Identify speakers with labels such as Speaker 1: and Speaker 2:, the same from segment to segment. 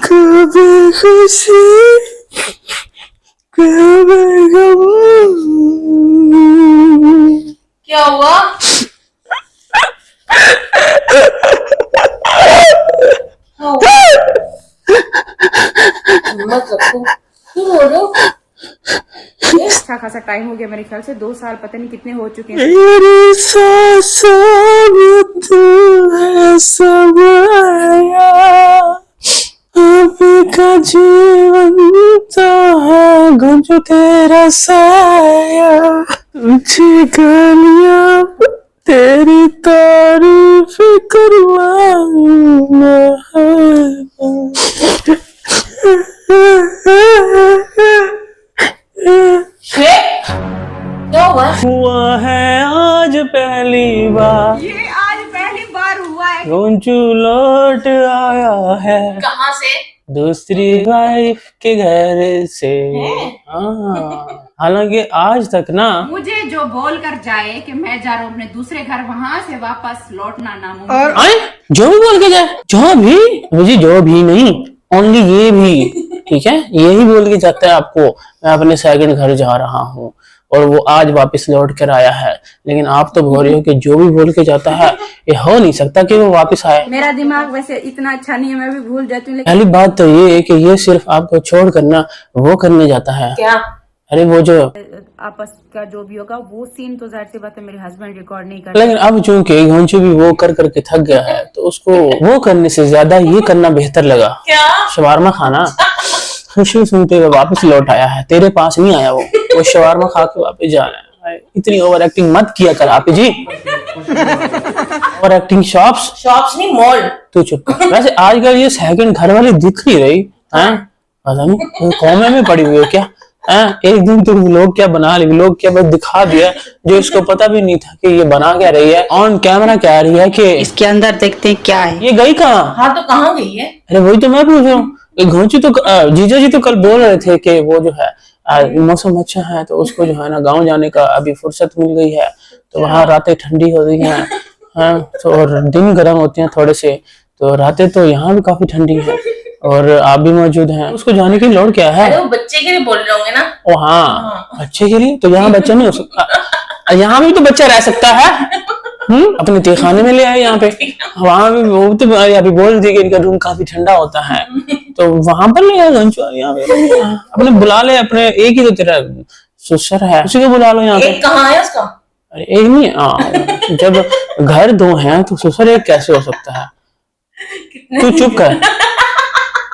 Speaker 1: कभी खुशी कभी गम।
Speaker 2: क्या हुआ? हिम्मत रखो, क्यों रो रहे हो?
Speaker 3: अच्छा खासा टाइम हो गया, मेरे ख्याल से 2 साल पता नहीं कितने हो चुके हैं।
Speaker 1: मेरी सांसों में तू है समाया, अभी का जीवन तो है गुंज तेरा साया, तुझे गालियां तेरी तारीफ करवाऊंगा।
Speaker 2: क्या हुआ?
Speaker 1: हुआ है आज पहली बार,
Speaker 3: ये आज पहली बार हुआ है।
Speaker 1: गुंजू लौट आया है
Speaker 2: कहाँ से?
Speaker 1: दूसरी वाइफ के घर से। हाँ, हालांकि आज तक ना
Speaker 3: मुझे जो बोल कर जाए कि मैं जा रहा हूँ अपने दूसरे घर, वहाँ से वापस लौटना नामुमकिन।
Speaker 1: और आए जो भी बोल के जाए, जो भी, मुझे जो भी नहीं, ओनली ये भी, ठीक है, यही बोल के जाता है आपको मैं अपने सेकंड घर जा रहा हूँ, और वो आज वापस लौट कर आया है। लेकिन आप तो बोल रहे हो कि जो भी बोल के जाता है ये हो नहीं सकता कि वो वापस आए।
Speaker 3: मेरा दिमाग वैसे इतना अच्छा नहीं है, मैं भी भूल जाती हूँ।
Speaker 1: पहली बात तो ये है कि ये सिर्फ आपको छोड़ कर ना वो करने जाता है।
Speaker 2: क्या?
Speaker 1: अरे वो जो
Speaker 3: आपस का जो भी होगा वो सीन तो जाहिर सी बात है मेरे हस्बैंड रिकॉर्ड नहीं कर।
Speaker 1: लेकिन अब चूंकि घोंचू भी वो कर करके थक गया है, तो उसको वो करने से ज्यादा ये करना बेहतर लगा।
Speaker 2: क्या?
Speaker 1: शवारमा खाना। खुशी सुनते हुए वापस लौट आया है, तेरे पास नहीं आया वो शवारमा खा के वापस जा रहा है। इतनी ओवर एक्टिंग मत किया कर आप जी। ओवर एक्टिंग शॉप्स
Speaker 2: नहीं, मॉल।
Speaker 1: तू चुप कर। वैसे आजकल ये सेकंड घर वाली दिख नहीं रही है, पता नहीं कौमे में पड़ी हुई है क्या है। एक दिन तो व्लॉग क्या बना ली, व्लॉग क्या बस दिखा दिया जो इसको पता भी नहीं था कि ये बना क्या रही है। ऑन कैमरा कह रही है कि
Speaker 3: इसके अंदर देखते हैं क्या है।
Speaker 1: ये गई कहाँ।
Speaker 2: हाँ तो कहाँ गई है?
Speaker 1: अरे वही तो मैं पूछ रहा हूँ। घोंची तो जीजा जी तो कल बोल रहे थे कि वो जो है मौसम अच्छा है तो उसको जो है ना गांव जाने का अभी फुर्सत मिल गई है, तो वहाँ रातें ठंडी हो रही हैं, हाँ, तो और दिन गर्म होते हैं थोड़े से, तो रातें तो यहाँ भी काफी ठंडी है और आप भी मौजूद हैं। उसको जाने की लोड़ क्या है?
Speaker 2: अरे वो बच्चे के लिए बोल रहे होंगे ना।
Speaker 1: ओ हाँ, बच्चे के लिए तो यहाँ बच्चा नहीं हो सकता, यहाँ भी तो बच्चा रह सकता है। अपने तहखाने में ले आए यहाँ पे, वहां भी वो तो अभी बोल रही थी कि इनका रूम काफी ठंडा होता है, तो वहां पर ले आए यहाँ पे। अपने बुला ले, अपने एक ही तो तेरा ससुर है, उसी को बुला लो यहाँ पे।
Speaker 2: एक कहाँ है उसका?
Speaker 1: अरे एक नहीं, जब घर दो हैं तो ससुर एक कैसे हो सकता है? तू चुप कर।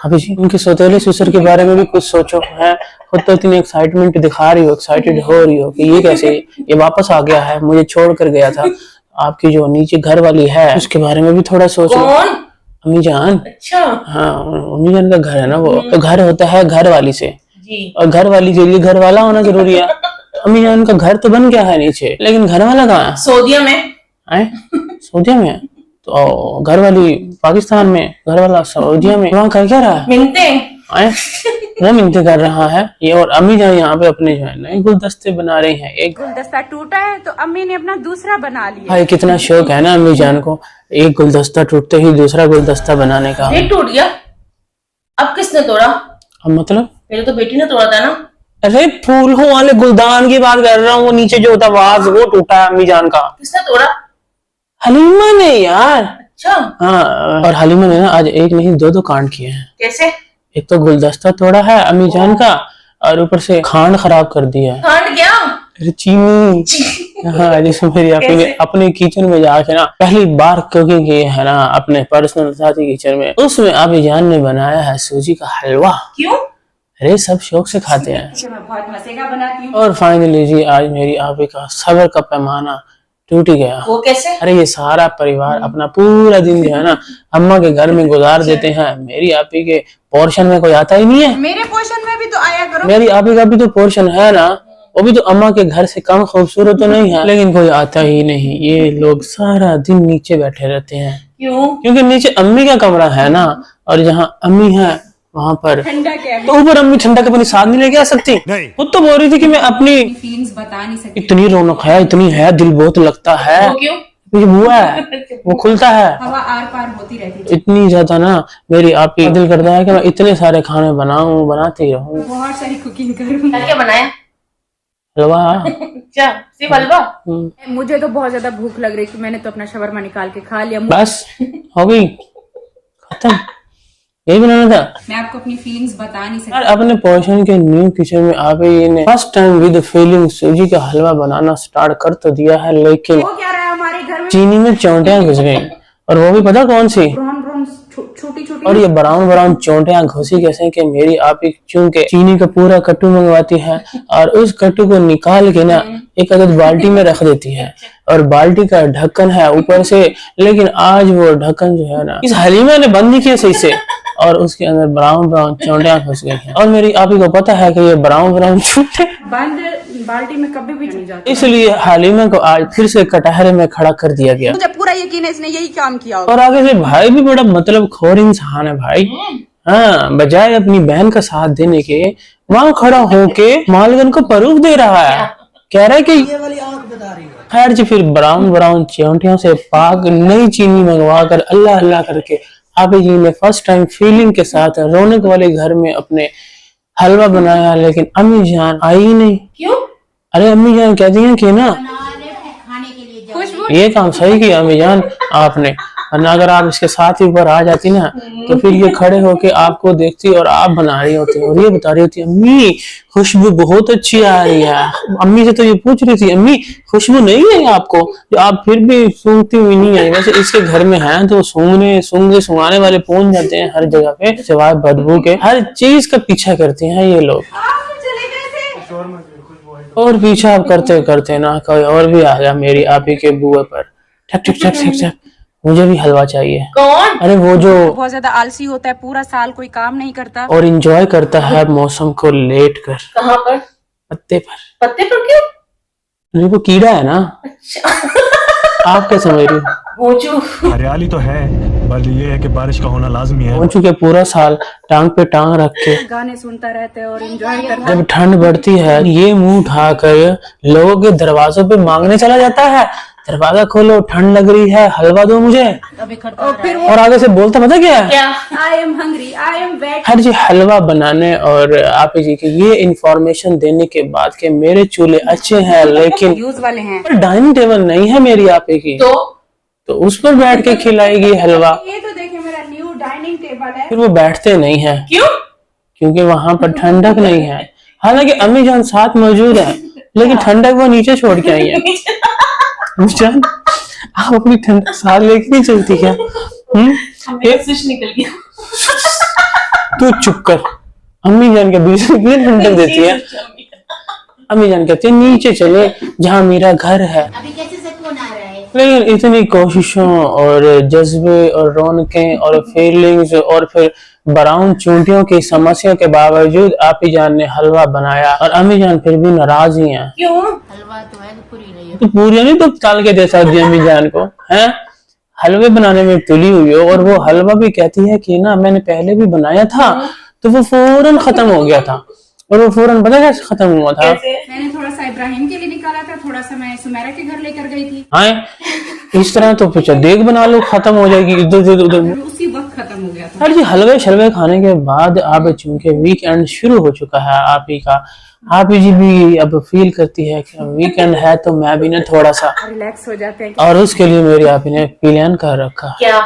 Speaker 1: अभी जी उनके सौतेले ससुर के बारे में भी कुछ सोचो है। खुद तो इतनी एक्साइटमेंट दिखा रही हो, एक्साइटेड हो रही हो कि ये कैसे, ये वापस आ गया है, मुझे छोड़ कर गया था। आपकी जो नीचे घर वाली है उसके बारे में भी थोड़ा सोचो।
Speaker 2: कौन?
Speaker 1: अम्मी जान।
Speaker 2: अच्छा।
Speaker 1: हाँ, अम्मी जान का घर है ना वो, तो घर होता है घर वाली से
Speaker 2: जी।
Speaker 1: और घर वाली के लिए घर वाला होना जरूरी है। अम्मी जान का घर तो बन गया है नीचे, लेकिन घर वाला कहाँ है?
Speaker 2: सऊदीया में।
Speaker 1: सऊदीया में? तो घर वाली पाकिस्तान में, घर वाला सऊदीया में, वहाँ कर क्या रहा है?
Speaker 2: मिनते
Speaker 1: वो मिनते कर रहा है ये। और अम्मी जान यहाँ पे अपने जो है नए गुलदस्ते बना रही हैं। एक
Speaker 3: गुलदस्ता टूटा है तो अम्मी ने अपना दूसरा बना लिया।
Speaker 1: भाई कितना शौक है ना अम्मी जान को, एक गुलदस्ता टूटते ही दूसरा गुलदस्ता बनाने का।
Speaker 2: ये टूट गया? अब किसने तोड़ा?
Speaker 1: अब मतलब
Speaker 2: मेरे तो बेटी ने तोड़ा था ना।
Speaker 1: अरे फूलों वाले गुलदान की बात कर रहा हूँ, वो नीचे जो होता वाज वो टूटा है अम्मी जान का।
Speaker 2: किसने तोड़ा?
Speaker 1: हलीमा ने यार।
Speaker 2: अच्छा।
Speaker 1: हाँ, और हलीमा ने ना आज एक नहीं दो कांड किए हैं।
Speaker 2: कैसे?
Speaker 1: एक तो गुलदस्ता तोड़ा है अम्मी जान का, और ऊपर से खांड खराब कर दिया है।
Speaker 2: खांड क्या?
Speaker 1: अरे चीनी। हाँ, जैसे मेरी आपी ने अपने किचन में जाके ना पहली बार कुकिंग की है ना अपने पर्सनल साथी किचन में, उसमें अभी जान ने बनाया है सूजी का हलवा।
Speaker 2: क्यों?
Speaker 1: अरे सब शौक से खाते हैं।
Speaker 3: मैं बहुत मजे का बनाती हूँ।
Speaker 1: और फाइनली जी आज मेरी आपी का सब्र का पैमाना टूट ही गया।
Speaker 2: वो कैसे?
Speaker 1: अरे ये सारा परिवार अपना पूरा दिन जो है ना अम्मा के घर में गुजार देते हैं, मेरी आपी के पोर्शन में कोई आता ही नहीं है।
Speaker 3: मेरे पोर्शन में भी तो आया करो।
Speaker 1: मेरी आपी का भी तो पोर्शन है ना, वो भी तो अम्मा के घर से कम खूबसूरत तो नहीं है, लेकिन कोई आता ही नहीं। ये लोग सारा दिन नीचे बैठे रहते हैं।
Speaker 2: क्यों?
Speaker 1: क्योंकि नीचे अम्मी का कमरा है ना, और जहाँ अम्मी है वहाँ पर
Speaker 3: ठंडा क्या है?
Speaker 1: तो ऊपर अम्मी ठंडा अपनी साथ नहीं लेके आ सकती। खुद तो बोल रही थी कि मैं अपनी
Speaker 3: फीलिंग्स बता नहीं सकती।
Speaker 1: इतनी रौनक है, इतनी है, दिल बहुत लगता है।
Speaker 2: वो क्यों?
Speaker 1: ये बुआ है, वो खुलता है।
Speaker 3: हवा आर पार होती रहती थी।
Speaker 1: इतनी ज्यादा ना मेरी आप ही दिल करता है कि मैं इतने सारे खाने बनाऊं, बनाती रहूं।
Speaker 3: बहुत सारी कुकिंग करूँ।
Speaker 2: क्या क्या बनाया?
Speaker 1: हलवा।
Speaker 2: क्या सिर्फ हलवा?
Speaker 3: मुझे तो बहुत ज्यादा भूख लग रही थी, मैंने तो अपना शवरमा निकाल के खा लिया।
Speaker 1: बस हो गई, खत्म, यही बनाना था।
Speaker 3: मैं आपको अपनी फीलिंग्स बता नहीं
Speaker 1: यार
Speaker 3: सकती।
Speaker 1: अपने पोर्शन के न्यू किचन में आप ही ने फर्स्ट टाइम विद फीलिंग सूजी का हलवा बनाना स्टार्ट कर तो दिया है, लेकिन
Speaker 3: वो क्या रहा है हमारे घर में?
Speaker 1: चीनी में चौंटियां घुस गई, और वो भी पता कौन सी?
Speaker 3: ब्राउन ब्राउन छोटी छोटी।
Speaker 1: और ये ब्राउन ब्राउन चौंटियां घुसी कैसे कि मेरी आप ही चूंकि चीनी का पूरा कट्टू मंगवाती है और उस कट्टू को निकाल के ना एक आदत बाल्टी में रख देती है, और बाल्टी का ढक्कन है ऊपर से, लेकिन आज वो ढक्कन जो है ना इस हलीमा ने बंद नहीं किया सही से, और उसके अंदर ब्राउन ब्राउन चौंटियां फंस गई हैं। और मेरी आप ही को पता है कि ये ब्राउन ब्राउन चौंटे
Speaker 3: बंद बाल्टी में कभी भी नहीं जाती।
Speaker 1: इसलिए हलीमा को आज फिर से कटहरे में खड़ा कर दिया गया।
Speaker 3: मुझे पूरा यकीन है इसने यही काम किया होगा।
Speaker 1: और आगे से भाई भी बड़ा मतलब खोर इंसान है भाई। हाँ, बजाय अपनी बहन का साथ देने के वहां खड़ा होके मालगन को परूफ दे रहा है, कह रहा है कि ये वाली आंख बता रही है। खैर जी, फिर ब्राउन ब्राउन चौंटियों से पाक नई चीनी मंगवा कर अल्लाह अल्लाह करके आप जी ने फर्स्ट टाइम फीलिंग के साथ रौनक वाले घर में अपने हलवा बनाया, लेकिन अम्मी जान आई ही नहीं।
Speaker 2: क्यों?
Speaker 1: अरे अम्मी जान कहती हैं कि ना
Speaker 3: खुशबू
Speaker 1: ये काम सही किया अम्मी जान आपने, वरना अगर आप इसके साथ ही ऊपर आ जाती ना तो फिर ये खड़े होके आपको देखती और आप बना रही होती और ये बता रही होती अम्मी खुशबू बहुत अच्छी आ रही है। अम्मी से तो ये पूछ रही थी अम्मी खुशबू नहीं है आपको, जो आप फिर भी सूंघती हुई नहीं है। वैसे इसके घर में है तो सूंघने वाले पहुंच जाते हैं हर जगह पे, सिवाय बदबू के हर चीज का पीछा करते हैं ये लोग।
Speaker 3: चले गए थे।
Speaker 1: और पीछा आप करते करते ना कोई और भी आ गया मेरी आप ही के बुआ पर, ठक ठक ठक ठक ठक, मुझे भी हलवा चाहिए।
Speaker 2: कौन?
Speaker 1: अरे वो जो
Speaker 3: बहुत ज्यादा आलसी होता है, पूरा साल कोई काम नहीं करता।
Speaker 1: और इंजॉय करता है मौसम को लेट कर
Speaker 2: कहाँ पर?
Speaker 1: पत्ते पर।
Speaker 2: पत्ते पर क्यों?
Speaker 1: नहीं वो कीड़ा है ना, आप क्या समझ रही हो?
Speaker 2: भोजू।
Speaker 4: हरियाली तो है, बस ये है कि बारिश का होना लाजमी है।
Speaker 1: हो चुके पूरा साल टांग पे टांग रख के
Speaker 3: गाने सुनता रहता है और एंजॉय करता है।
Speaker 1: जब ठंड बढ़ती है ये मुंह उठाकर लोगों के दरवाजों पे मांगने चला जाता है, दरवाजा खोलो ठंड लग रही है हलवा दो मुझे,
Speaker 3: और फिर
Speaker 1: और आगे से बोलता पता क्या है?
Speaker 2: क्या?
Speaker 3: I am hungry, I am wet.
Speaker 1: हर जी हलवा बनाने और आप जी के ये इंफॉर्मेशन देने के बाद कि मेरे चूल्हे अच्छे हैं लेकिन
Speaker 3: यूज वाले हैं।
Speaker 1: डाइनिंग टेबल नहीं है मेरी आपे की, तो उस पर बैठ के खिलाएगी हलवा।
Speaker 3: ये तो देखिए मेरा न्यू डाइनिंग टेबल है।
Speaker 1: फिर वो बैठते नहीं है,
Speaker 2: क्यों?
Speaker 1: क्योंकि वहां पर ठंडक नहीं है। हालांकि अम्मी जान साथ मौजूद है लेकिन ठंडक वो नीचे छोड़ के आई है। अम्मी जान आप अपनी ठंडक साथ लेके नहीं चलती क्या?
Speaker 2: स्विच निकल गया।
Speaker 1: तू चुप कर, अम्मी जान के बीच में ठंडक देती है। अम्मी जान कहती है नीचे चले जहाँ मेरा घर है।
Speaker 5: अभी कैसे से कौन आ रहा है?
Speaker 1: लेकिन इतनी कोशिशों और जज्बे और रौनकें और फीलिंग्स और फिर ब्राउन चूंटियों की समस्या के बावजूद आपी जान ने हलवा बनाया और अम्मी जान फिर भी नाराज ही हैं।
Speaker 2: क्यों?
Speaker 5: हलवा तो है तो पूरी नहीं है।
Speaker 1: तो पूरी नहीं तो ताल के दे सकती अम्मी जान को हैं? हलवे बनाने में तुली हुई हो, और वो हलवा भी कहती है कि ना मैंने पहले भी बनाया था तो वो फौरन खत्म हो गया था, और वो फौरन पता कैसे खत्म हुआ था?
Speaker 3: मैंने थोड़ा सा इब्राहिम के लिए निकाला था, थोड़ा सा मैं सुमेरा के घर लेकर गई थी।
Speaker 1: हाँ इस तरह तो फिर देख बना लो खत्म हो जाएगी इधर उधर।
Speaker 3: और उसी वक्त खत्म हो गया था।
Speaker 1: हर जी हलवे शलवे खाने के बाद अब चूंकि वीकेंड शुरू हो चुका है आप ही का, आप ही जी भी अब फील करती है कि वीकेंड है तो मैं भी ना थोड़ा सा
Speaker 3: रिलैक्स हो जाते हैं।
Speaker 1: और उसके लिए मेरी आप ही ने प्लान कर रखा
Speaker 2: क्या?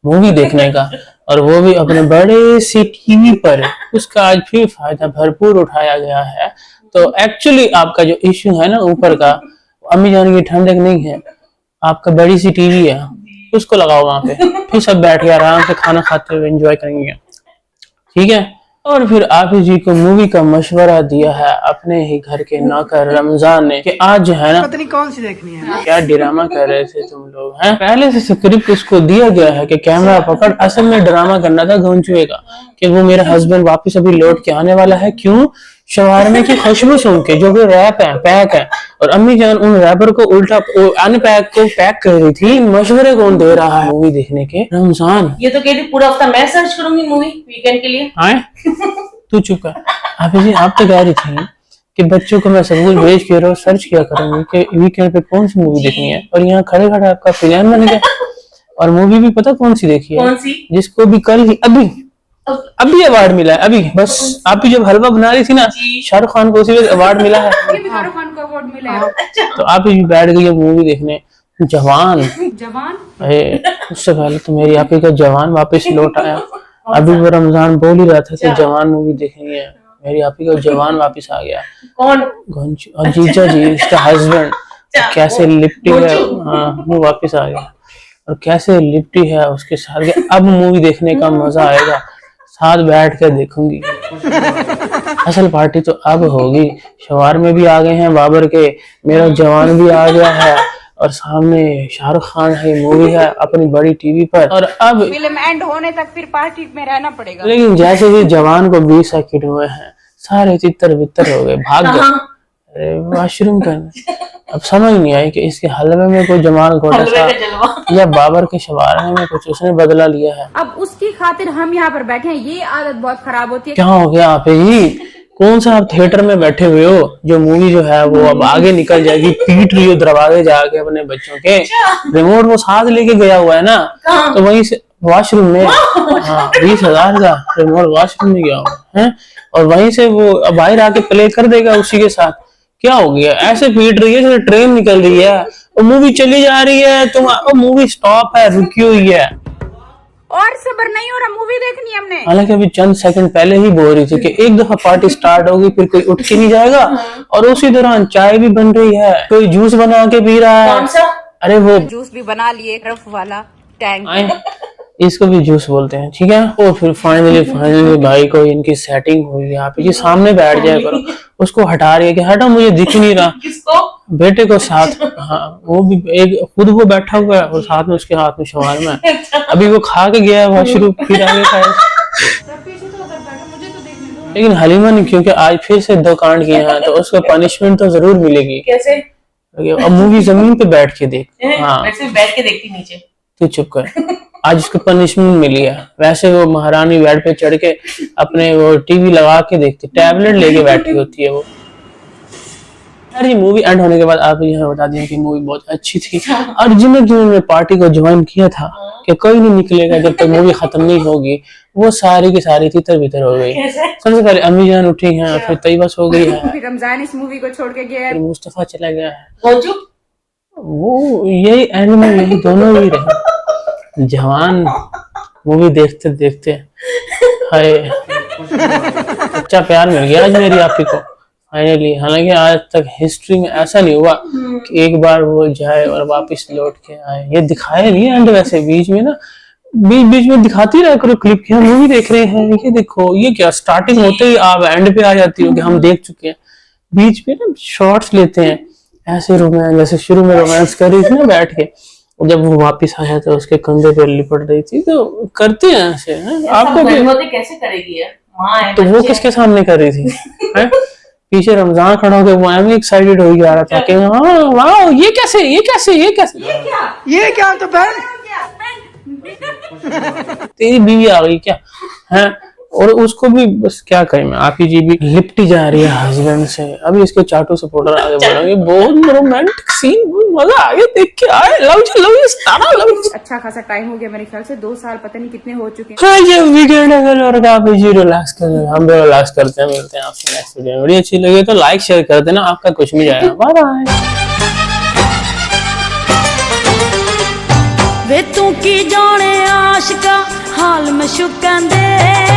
Speaker 1: मूवी देखने का, और वो भी अपने बड़े सी टीवी पर। उसका आज भी फायदा भरपूर उठाया गया है। तो एक्चुअली आपका जो इश्यू है ना ऊपर का, अम्मी जान की ठंडक नहीं है, आपका बड़ी सी टीवी है उसको लगाओ वहां पे, फिर सब बैठ के आराम से खाना खाते हुए एंजॉय करेंगे, ठीक है? और फिर आप जी को मूवी का मशवरा दिया है अपने ही घर के नौकर रमजान ने कि आज जो है ना
Speaker 6: पता नहीं कौन सी देखनी है।
Speaker 1: क्या ड्रामा कर रहे थे तुम लोग हैं? पहले से स्क्रिप्ट उसको दिया गया है कि कैमरा पकड़, असल में ड्रामा करना था गौंचुए का कि वो मेरा हस्बैंड वापस अभी लौट के आने वाला है। क्यों? शवारमे की खुशबू सुन के, जो कि रैप है, पैक है, और अम्मी जान उन रैपर को उल्टा अनपैक को पैक कर रही थी। मशवरे कौन दे रहा है मूवी देखने के? रमजान।
Speaker 2: ये तो कह रही पूरा हफ्ता मैं सर्च करूंगी मूवी वीकेंड के लिए।
Speaker 1: आए तू चुप कर। आप जी आप तो कह रही थी कि बच्चों को मैं स्कूल भेज के रोज सर्च किया करूंगी कि वीकेंड पे कौन सी मूवी देखनी है, और यहाँ खड़े खड़े आपका प्लान बन गया। और मूवी भी पता कौन सी देखी है?
Speaker 2: कौन सी?
Speaker 1: जिसको भी कल ही अभी अवार्ड मिला है। अभी बस आप भी जब हलवा बना रही थी ना, शाहरुख खान को उसी वक्त अवार्ड मिला है।
Speaker 3: ये भी शाहरुख खान को अवार्ड मिला है।
Speaker 1: तो आप भी बैठ गई मूवी देखने जवान।
Speaker 3: जवान
Speaker 1: उससे पहले तो मेरी आप ही का जवान वापस लौट आया। अभी वो रमजान बोल ही रहा था कि जवान मूवी देखनी है, मेरी आप ही का जवान वापस आ गया।
Speaker 2: कौन?
Speaker 1: और जीजा जी इसका हस्बैंड कैसे लिपटी है, हाँ वो वापस आ गया और कैसे लिपटी है उसके साथ। अब मूवी देखने का मजा आएगा, साथ बैठ कर देखूंगी। असल पार्टी तो अब होगी। शवार में भी आ गए हैं बाबर के, मेरा जवान भी आ गया है और सामने शाहरुख खान है, मूवी है अपनी बड़ी टीवी पर। और अब
Speaker 3: फिल्म एंड होने तक फिर पार्टी में रहना पड़ेगा।
Speaker 1: लेकिन जैसे ही जवान को 20 सेकंड हुए हैं सारे तितर बितर हो गए, भाग गए अरे वॉशरूम करने। अब समझ नहीं आई कि इसके हलवे में कोई जमाल घोटा सा या बाबर के शवारने में कुछ उसने बदला लिया है।
Speaker 3: अब उसकी खातिर हम यहाँ पर बैठे हैं, ये आदत बहुत खराब होती है।
Speaker 1: क्या हो गया आप ही? कौन सा आप थिएटर में बैठे हुए हो? जो मूवी जो है वो अब आगे निकल जाएगी, पीट रही हो दरवाजे जाके अपने बच्चों के। रिमोट वो साथ लेके गया हुआ है ना, तो वहीं से वॉशरूम में, हाँ 20,000 का रिमोट वॉशरूम में गया हुआ है और वहीं से वो बाहर आके प्ले कर देगा उसी के साथ। क्या हो गया? ऐसे पीट रही है जैसे ट्रेन निकल रही है और मूवी चली जा रही है, तुम मूवी स्टॉप है, रुकी हुई है
Speaker 3: और सब्र नहीं हो रहा, मूवी देखनी है हमने।
Speaker 1: हालांकि अभी चंद सेकंड पहले ही बोल रही थी कि एक दफा पार्टी स्टार्ट होगी फिर कोई उठ के नहीं जाएगा, और उसी दौरान चाय भी बन रही है, कोई जूस बना के पी रहा है।
Speaker 2: कौन सा?
Speaker 1: अरे वो
Speaker 3: जूस भी बना लिए, रफ वाला टैंक।
Speaker 1: इसको भी जूस बोलते हैं, ठीक है। और फिर फाइनली भाई को इनकी सेटिंग हुई। आप ये सामने बैठ जाया करो, उसको हटा रही है कि हटा मुझे दिख नहीं रहा।
Speaker 2: किसको?
Speaker 1: बेटे को साथ, हाँ वो भी एक खुद वो बैठा हुआ है और साथ में उसके हाथ में शवारमा है। अभी वो खा के गया है वॉशरूम, फिर आगे खाए। लेकिन हलीमा नहीं, क्योंकि आज फिर से 2 कांड किए हैं तो उसको पनिशमेंट तो जरूर मिलेगी।
Speaker 2: कैसे?
Speaker 1: अब मूवी जमीन पे बैठ के देख। हाँ
Speaker 2: मैं सिर्फ बैठ के देखती नीचे।
Speaker 1: तू चुप कर, आज उसको पनिशमेंट मिली है। वैसे वो महारानी बेड पे चढ़ के अपने वो टीवी लगा के देखती, टैबलेट लेके बैठी होती है वो। यार ये मूवी एंड होने के बाद आप यहाँ बता दिया कि मूवी बहुत अच्छी थी, और जिन्होंने पार्टी को ज्वाइन किया था कि कोई नहीं निकलेगा जब तक मूवी खत्म नहीं होगी, वो सारी की सारी तितर बितर हो गई। सबसे पहले अम्मी जान उठी हैं, फिर तैयबा सो गई है,
Speaker 3: फिर रमजान इस मूवी को छोड़ के गया है,
Speaker 1: फिर मुस्तफा चला गया है।
Speaker 2: वो
Speaker 1: यही एंड में यही दोनों ही रहे। जवान मूवी देखते देखते हाय सच्चा प्यार मिल गया आज मेरी आपी को फाइनली। हालांकि आज तक हिस्ट्री में ऐसा नहीं हुआ कि एक बार वो जाए और वापस लौट के आए। ये दिखाया नहीं एंड, वैसे बीच में ना बीच में दिखाती रहा करो क्लिप कि हम मूवी देख रहे हैं, ये देखो ये क्या, स्टार्टिंग होते ही आप एंड पे आ जाती हो कि हम देख चुके हैं। बीच में ना शॉर्ट्स लेते हैं ऐसे रोमांस, जैसे शुरू में रोमांस कर रही थी ना बैठ के, जब वो वापस आया तो उसके कंधे पे लिपट रही थी। तो करते हैं ऐसे आपको भी
Speaker 2: कैसे करेगी यार? माँ है,
Speaker 1: तो वो किसके सामने कर रही थी है? पीछे रमजान खड़ा होकर वो एम एक्साइटेड हो जा रहा था कि हाँ वाह ये कैसे ये क्या तो बहन तेरी बीवी आ गई क्या है। और उसको भी बस क्या करें, मैं आप ही जी भी लिपटी जा रही है हस्बैंड से। अभी इसके चाटू सपोर्टर आगे बढ़ रहे हैं, बहुत रोमांटिक सीन, बहुत मजा आ गया देख के। आए लव यू सारा लव यू।
Speaker 3: अच्छा खासा टाइम हो गया मेरे ख्याल से, 2 साल पता नहीं कितने हो चुके हैं।
Speaker 1: हाँ ये वीकेंड अगर और आप जी रिलैक्स कर रहे हैं, हम भी रिलैक्स करते हैं। मिलते हैं आपसे नेक्स्ट वीडियो में। वीडियो अच्छी लगे तो लाइक शेयर कर देना, आपका कुछ नहीं जाएगा। Bye bye.
Speaker 6: वे तू की जाने आशिका हाल में शुकन दे।